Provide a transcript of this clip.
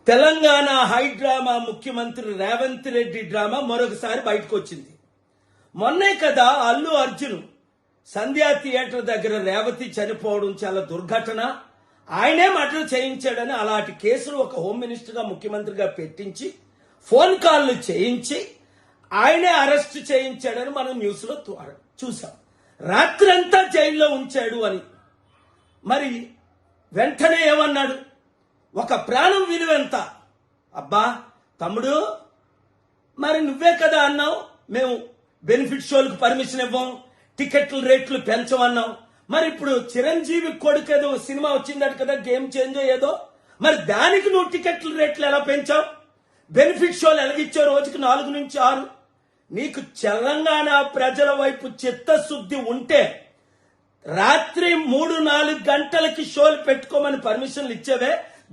Telangana high drama ముఖ్యమంత్రి Revanth Reddy drama మరొకసారి బయటకు వచ్చింది. మొన్నే కదా అల్లు అర్జున్ సంధ్యా థియేటర్ దగ్గర రేవతి చనిపోవడం చాలా దుర్ఘటన, ఆయనే మర్డర్ చేయించాడని అలాంటి కేసులు ఒక హోమ్ మినిస్టర్గా ముఖ్యమంత్రిగా పెట్టించి ఫోన్ కాల్లు చేయించి ఆయనే అరెస్ట్ చేయించాడని మనం న్యూస్ లో చూసాం. రాత్రంతా జైల్లో ఉంచాడు అని. మరి వెంటనే ఏమన్నాడు? ఒక ప్రాణం విలువెంత? అబ్బా తమ్ముడు, మరి నువ్వే కదా అన్నావు మేము బెనిఫిట్ షోలకు పర్మిషన్ ఇవ్వం, టికెట్ల రేట్లు పెంచమన్నావు. మరి ఇప్పుడు చిరంజీవి కొడుకు ఏదో సినిమా వచ్చిందట కదా, గేమ్ చేంజ్ ఏదో, మరి దానికి నువ్వు టికెట్ల రేట్లు ఎలా పెంచావు? బెనిఫిట్ షోలు ఎలాగిచ్చావు? రోజుకి 4 నుంచి 6. నీకు తెలంగాణ ప్రజల వైపు చిత్తశుద్ధి ఉంటే రాత్రి 3-4 గంటలకి షోలు పెట్టుకోమని పర్మిషన్లు ఇచ్చేవే.